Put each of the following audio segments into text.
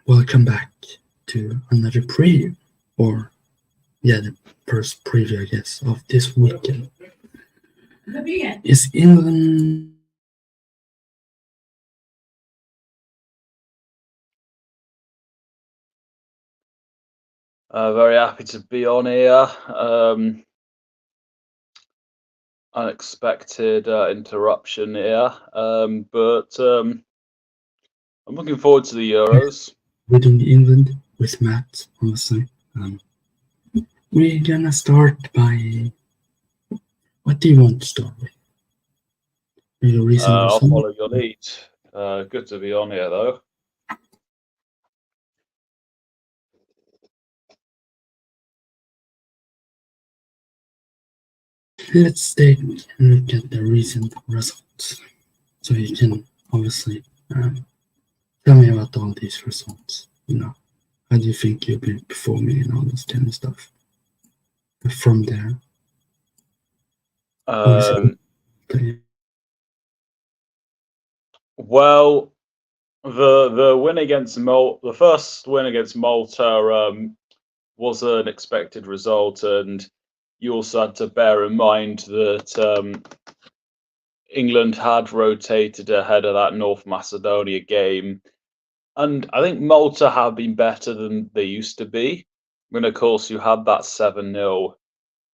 Welcome back to another preview, or the first preview, I guess, of this weekend. Is England Very happy to be on here. Unexpected interruption here, but I'm looking forward to the Euros. within England with Matt? Honestly, we're gonna start by what do you want to start with? Maybe a recent I'll result. follow your lead. Good to be on here, though. Let's take a look at the recent results, so you can obviously tell me about all these results. How do you think you've been performing and all this kind of stuff? From there, Um, well, the win against Malta, the first win against Malta, was an expected result, and you also had to bear in mind that England had rotated ahead of that North Macedonia game. And I think Malta have been better than they used to be. And of course, you had that 7-0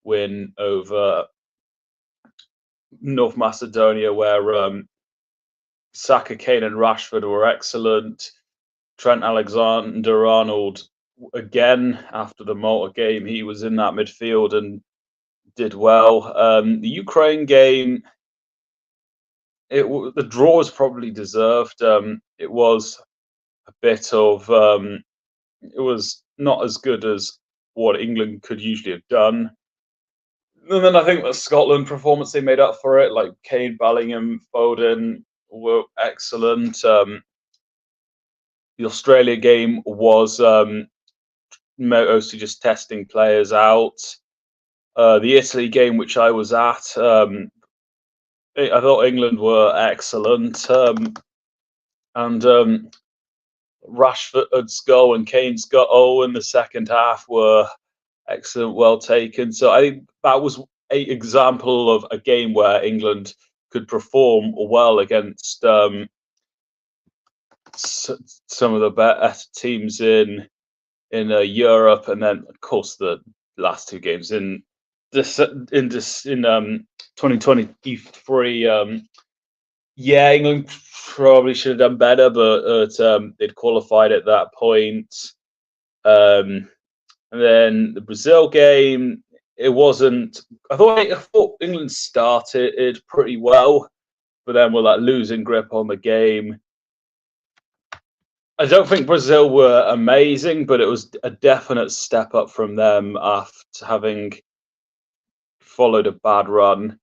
win over North Macedonia, where Saka, Kane, and Rashford were excellent. Trent Alexander-Arnold, again, after the Malta game, he was in that midfield and did well. The Ukraine game, the draw was probably deserved. It was a bit of it was not as good as what England could usually have done. And then I think the Scotland performance, they made up for it. Like Kane, Bellingham, Foden were excellent. The Australia game was mostly just testing players out. The Italy game, which I was at, I thought England were excellent. And Rashford's goal and Kane's goal in the second half were excellent, well taken. So I think that was an example of a game where England could perform well against some of the better teams in Europe, and then of course the last two games in 2023. England probably should have done better, but they'd qualified at that point. And then the Brazil game, it wasn't. I thought England started pretty well, but then with that losing grip on the game, I don't think Brazil were amazing, but it was a definite step up from them after having followed a bad run.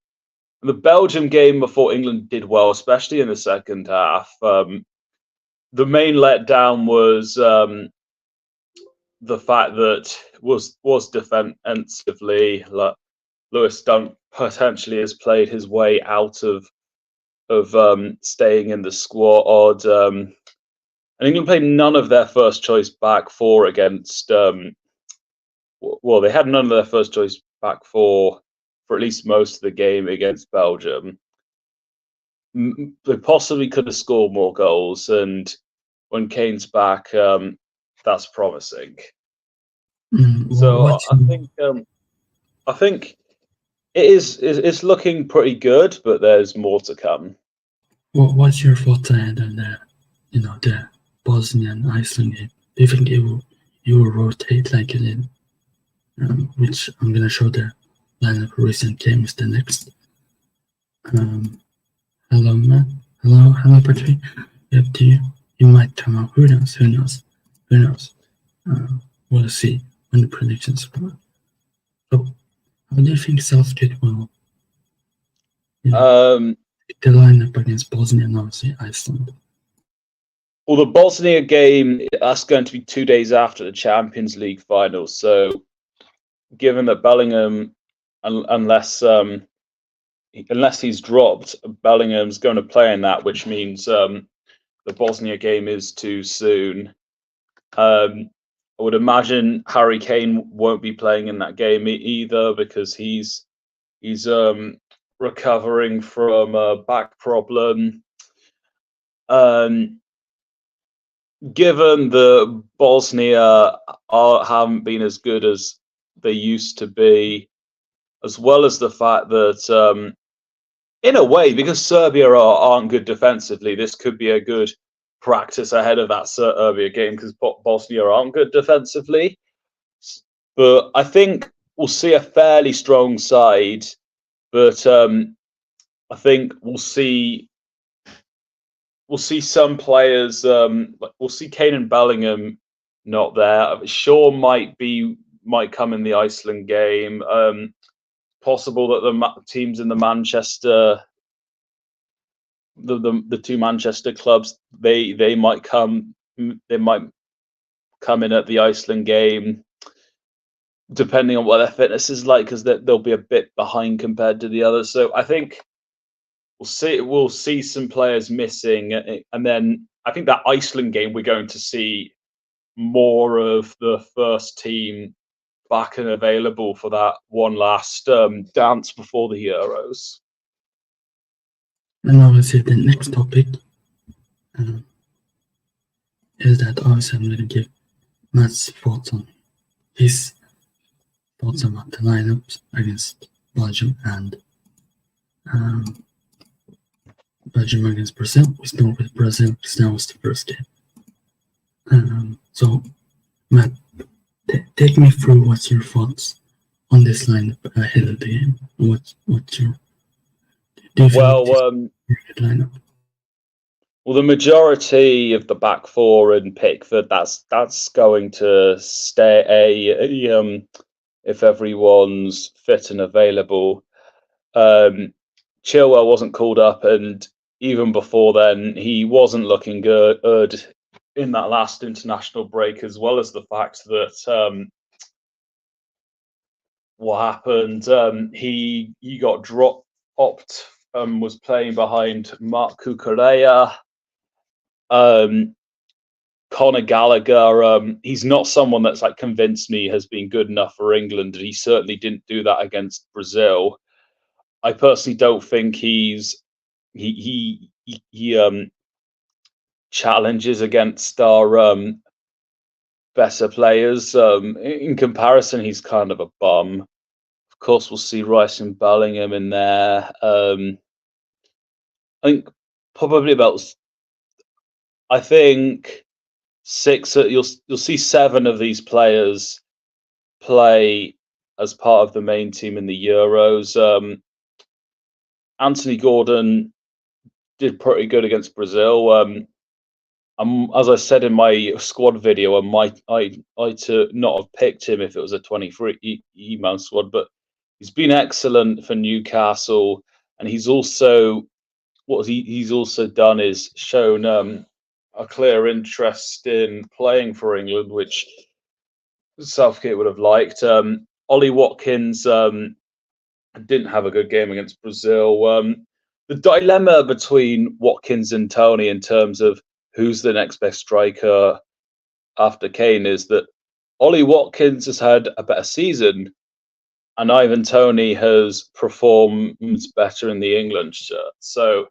The Belgium game, before England did well, especially in the second half. The main letdown was the fact that was defensively, like Lewis Dunk potentially has played his way out of staying in the squad. And England played none of their first choice back four against. Well, they had none of their first choice back four for at least most of the game against Belgium. They possibly could have scored more goals, and when Kane's back, that's promising. So I think it is. It's looking pretty good, but there's more to come. What's your thoughts on the Bosnian Iceland game? Do you think you will rotate like it did? Which I'm gonna show the lineup of recent games the next. Hello, Matt. Hello, Patrick. Up to you. You might come up. Who knows? We'll see when the predictions come out. So, how do you think Southgate will the lineup against Bosnia and obviously Iceland? Well, the Bosnia game, that's going to be 2 days after the Champions League final. So, given that Bellingham, unless he's dropped, Bellingham's going to play in that, which means the Bosnia game is too soon. I would imagine Harry Kane won't be playing in that game either because he's recovering from a back problem. Given that Bosnia haven't been as good as they used to be, as well as the fact that, in a way, because Serbia aren't good defensively, this could be a good practice ahead of that Serbia game because Bosnia aren't good defensively. But I think we'll see a fairly strong side, but I think we'll see some players. We'll see Kane and Bellingham not there. Shaw might come in the Iceland game. Possible that the teams in the Manchester, the two Manchester clubs, they might come in at the Iceland game, depending on what their fitness is like, because they'll be a bit behind compared to the others. So I think we'll see some players missing, and then I think that Iceland game we're going to see more of the first team back and available for that one last dance before the Euros. And obviously the next topic is that obviously I'm going to give Matt's thoughts on his thoughts about the lineups against Belgium and Belgium against Brazil. We start with Brazil because that was the first game. So Matt, take me through what's your thoughts on this lineup ahead of the game. What's your lineup? Well, the majority of the back four in Pickford, that's going to stay if everyone's fit and available. Chilwell wasn't called up, and even before then, he wasn't looking good in that last international break, as well as the fact that what happened, he got dropped, was playing behind Mark Cucurella. Conor Gallagher, he's not someone that's like convinced me has been good enough for England, and he certainly didn't do that against Brazil. I personally don't think he challenges against our better players. In comparison, he's kind of a bum. Of course, we'll see Rice and Bellingham in there. I think probably about. I think six. You'll see 7 of these players play as part of the main team in the Euros. Anthony Gordon did pretty good against Brazil. As I said in my squad video, I to not have picked him if it was a 23-man squad, but he's been excellent for Newcastle, and he's also he's also done is shown a clear interest in playing for England, which Southgate would have liked. Ollie Watkins didn't have a good game against Brazil. The dilemma between Watkins and Tony in terms of who's the next best striker after Kane is that Ollie Watkins has had a better season, and Ivan Toney has performed better in the England shirt. So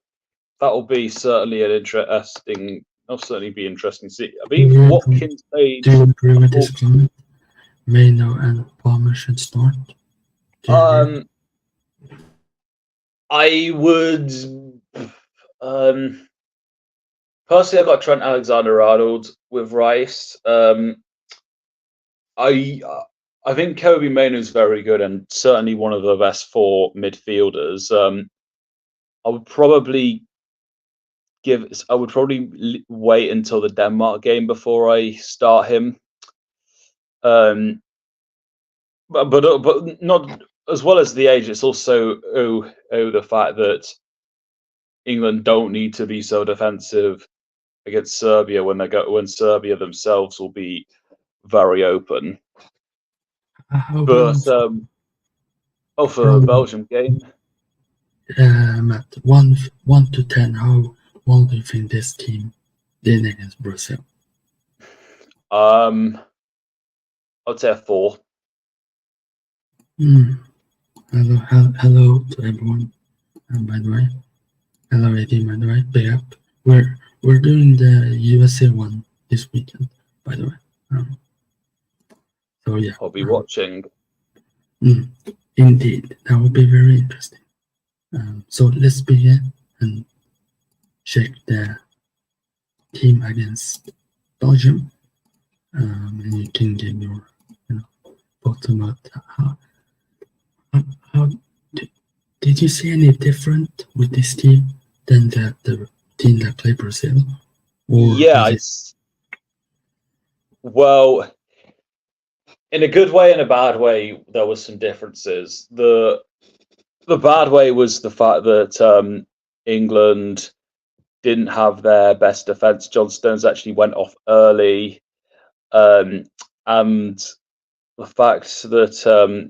that will be certainly an interesting. It'll certainly be interesting to see. I mean, Watkins played. Do you agree with this comment? Maino and Palmer should start. I would. Personally, I got Trent Alexander-Arnold with Rice. I think Kobe Mainoo is very good and certainly one of the best 4 midfielders. I would probably wait until the Denmark game before I start him. But not as well as the age. It's also the fact that England don't need to be so defensive against Serbia when Serbia themselves will be very open. For the Belgium game, Matt, 1 to 10, how well do you think this team did against Brazil? I'd say a 4. Hello to everyone. By the way, hello AD. By the way, big up. We're doing the USA one this weekend. By the way, so yeah, I'll be watching. Indeed, that will be very interesting. So let's begin and check the team against Belgium, and you can give your thoughts about how did you see any different with this team than the team that played Brazil? Or Yeah, well, in a good way and a bad way, there was some differences. The bad way was the fact that England didn't have their best defense. John Stones actually went off early, and the fact that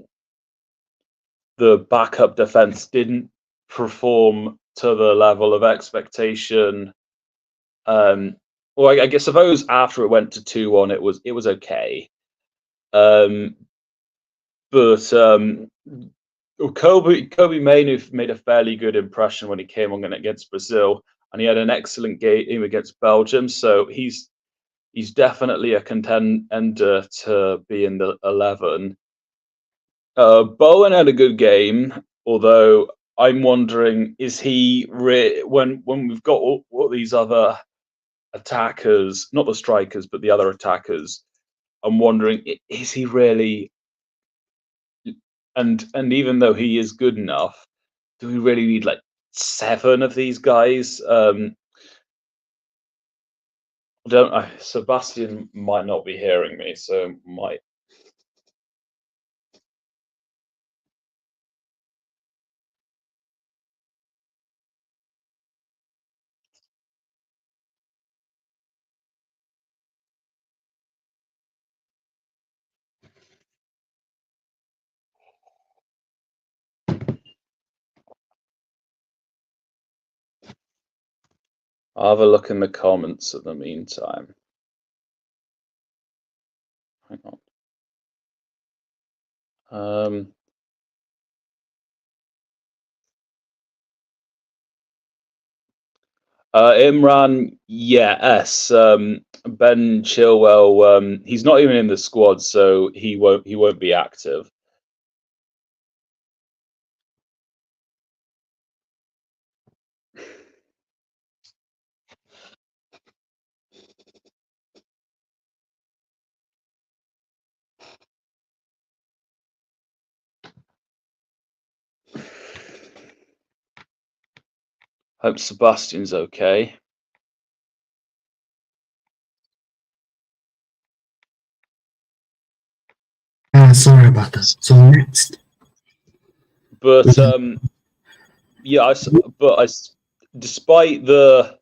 the backup defense didn't perform to the level of expectation. Well, I suppose after it went to 2-1, it was okay. But Kobe Mainoo made a fairly good impression when he came on against Brazil, and he had an excellent game against Belgium. So he's definitely a contender to be in the 11. Bowen had a good game, although I'm wondering, is he when we've got all these other attackers, not the strikers, but the other attackers, I'm wondering, is he really? And even though he is good enough, do we really need like 7 of these guys? Sebastian might not be hearing me, so might. I'll have a look in the comments in the meantime. Hang on. Imran, yes. Ben Chilwell, he's not even in the squad, so he won't be active. Hope Sebastian's okay. Sorry about that. So next, but yeah, despite the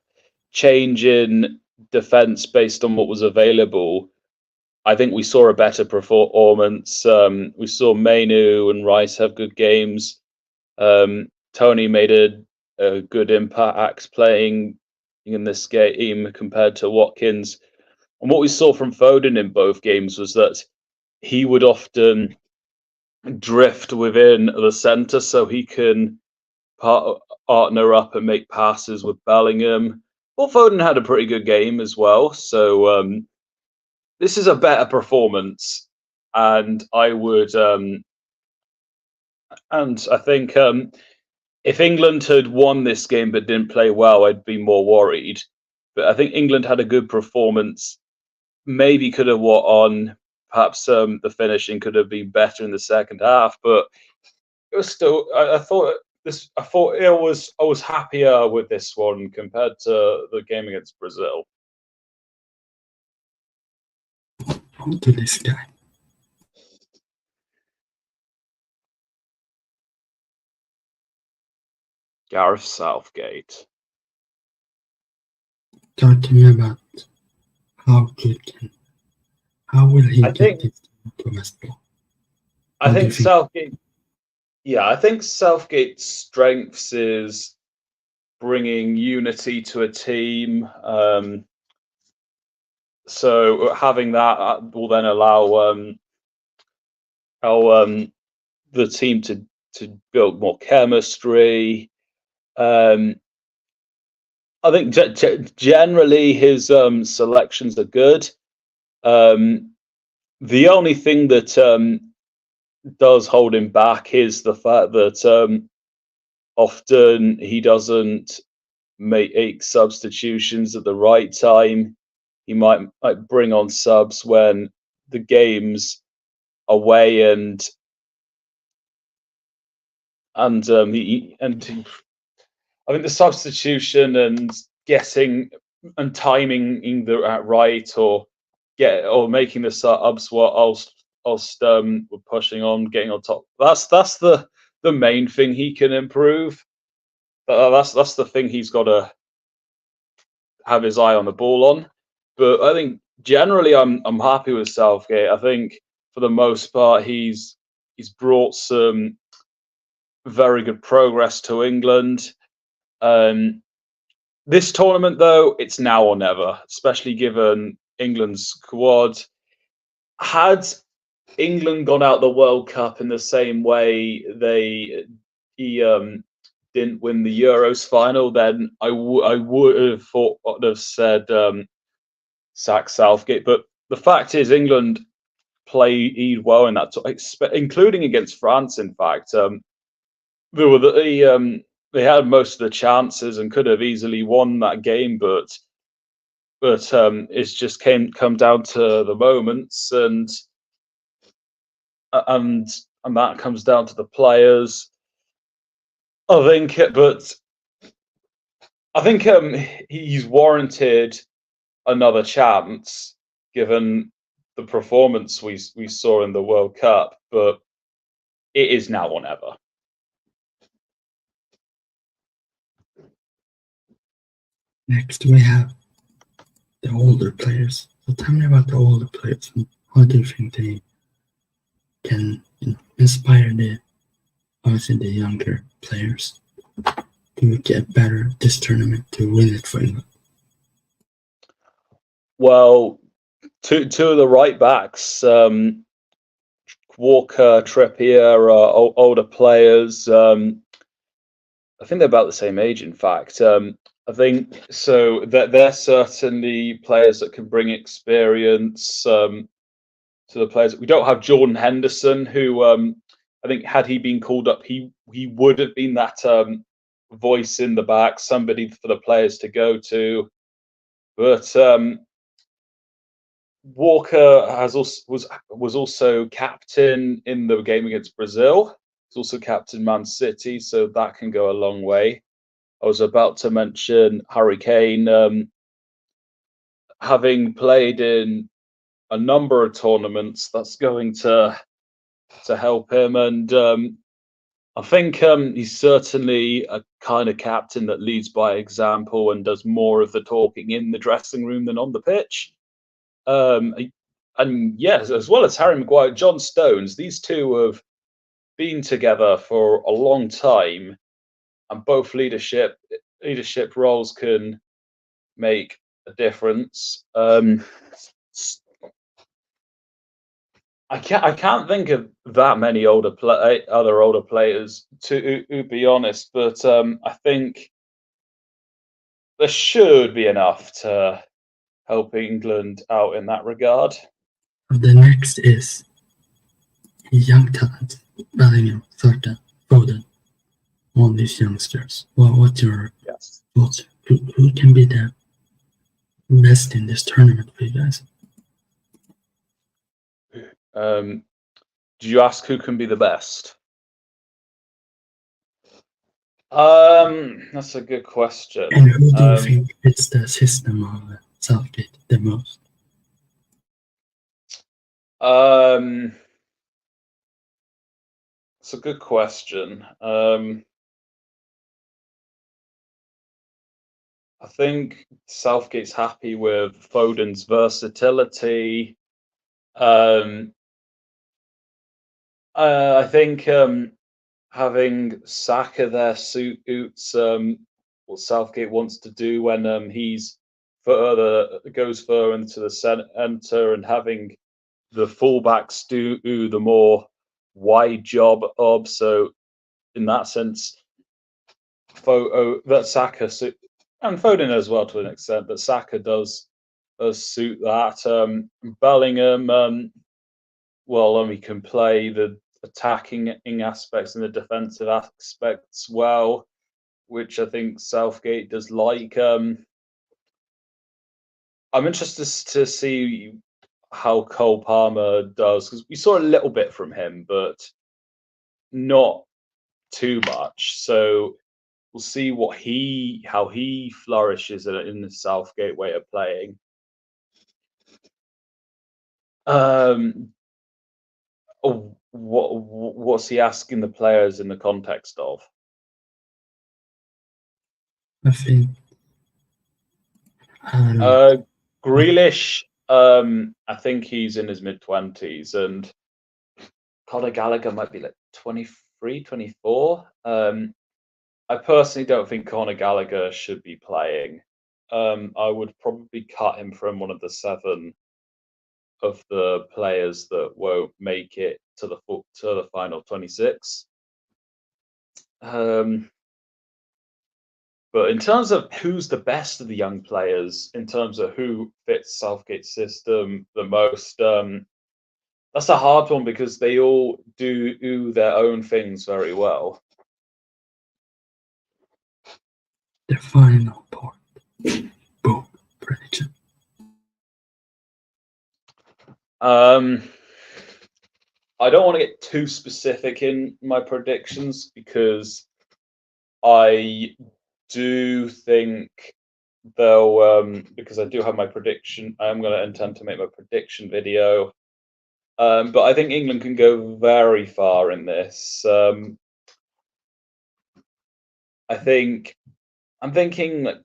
change in defense based on what was available, I think we saw a better performance. We saw Mainoo and Rice have good games. Tony made a good impact playing in this game compared to Watkins. And what we saw from Foden in both games was that he would often drift within the centre so he can partner up and make passes with Bellingham. Well, Foden had a pretty good game as well. So this is a better performance. And I would, and I think if England had won this game but didn't play well, I'd be more worried. But I think England had a good performance. Maybe could have won. Perhaps the finishing could have been better in the second half, but it was still. I thought this. I thought it was. I was happier with this one compared to the game against Brazil. on to this guy. Gareth Southgate. Talk to me about how will he get this to West Brom? I think Southgate. Yeah, I think Southgate's strengths is bringing unity to a team. so having that will then allow the team to build more chemistry. I think generally his selections are good. The only thing that does hold him back is the fact that often he doesn't make substitutions at the right time. He might bring on subs when the game's away, and I think the substitution and getting and timing the right, or making the subs whilst we're pushing on, getting on top. That's the main thing he can improve. That's the thing he's got to have his eye on the ball on. But I think generally I'm happy with Southgate. I think for the most part he's brought some very good progress to England. This tournament, though, it's now or never, especially given England's squad. Had England gone out the World Cup in the same way he didn't win the Euros final, then I would have said sack Southgate. But the fact is, England played well in that, including against France. In fact, they had most of the chances and could have easily won that game, but it's just come down to the moments, and that comes down to the players. I think he's warranted another chance given the performance we saw in the World Cup, but it is now or never. Next, we have the older players. So tell me about the older players. How do you think they can inspire obviously the younger players to get better this tournament, to win it for England? Well, two of the right backs, Walker, Trippier, are older players. I think they're about the same age, in fact. I think so that they're certainly players that can bring experience to the players. We don't have Jordan Henderson, who I think had he been called up, he would have been that voice in the back, somebody for the players to go to. But Walker was also captain in the game against Brazil. He's also captain Man City, so that can go a long way. I was about to mention Harry Kane, having played in a number of tournaments. That's going to help him, and I think he's certainly a kind of captain that leads by example and does more of the talking in the dressing room than on the pitch. And yes, as well as Harry Maguire, John Stones, these two have been together for a long time, and both leadership roles can make a difference. I can't think of that many other older players to be honest, but I think there should be enough to help England out in that regard. The next is young talent, Bellingham, Southgate, Foden, all these youngsters. What's your thoughts? Who can be the best in this tournament for you guys? Do you ask who can be the best? That's a good question. And who do you think fits the system of Southgate the most? It's a good question. I think Southgate's happy with Foden's versatility. I think having Saka there suits what Southgate wants to do when he's goes further into the centre, and having the fullbacks do the more wide job of. So in that sense, that Saka and Foden as well to an extent, that Saka does suit that. Bellingham, well, he can play the attacking aspects and the defensive aspects well, which I think Southgate does like. I'm interested to see how Cole Palmer does, because we saw a little bit from him, but not too much. So we'll see how he flourishes in the Southgate way of playing. What's he asking the players in the context of? I think I don't know. Grealish, I think he's in his mid-20s, and Conor Gallagher might be like 23, 24. I personally don't think Conor Gallagher should be playing. I would probably cut him from one of the 7 of the players that won't make it to the final 26. But in terms of who's the best of the young players, in terms of who fits Southgate's system the most, that's a hard one because they all do their own things very well. The final part. Boom. Prediction. I don't want to get too specific in my predictions because I do think they'll because I do have my prediction. I'm going to intend to make my prediction video, but I think England can go very far in this. I'm thinking like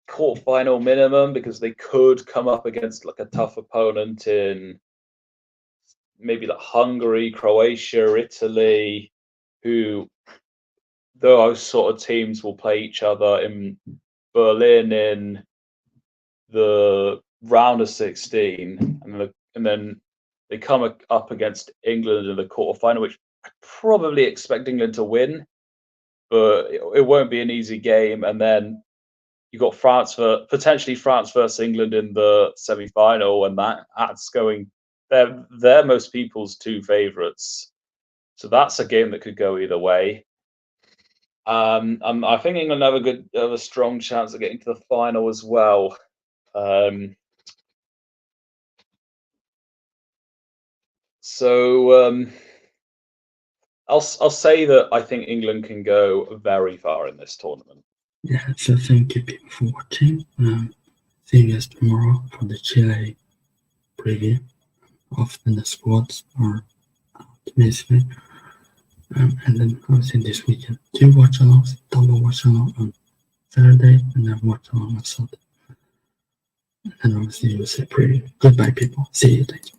quarterfinal minimum, because they could come up against like a tough opponent in maybe like Hungary, Croatia, Italy, who those sort of teams will play each other in Berlin in the round of 16, and then they come up against England in the quarterfinal, which I probably expect England to win, but it won't be an easy game. And then you got potentially France versus England in the semi-final, and that's going. They're most people's 2 favourites, so that's a game that could go either way. I think England have a strong chance of getting to the final as well. So I'll say that I think England can go very far in this tournament. Yeah, so thank you people for watching. See you guys tomorrow for the Chile preview. Often the squads are out, basically. And then obviously this weekend, 2 watch alongs, double watch along on Saturday, and then watch along on Sunday. And obviously USA preview. Goodbye people. See you. Thanks.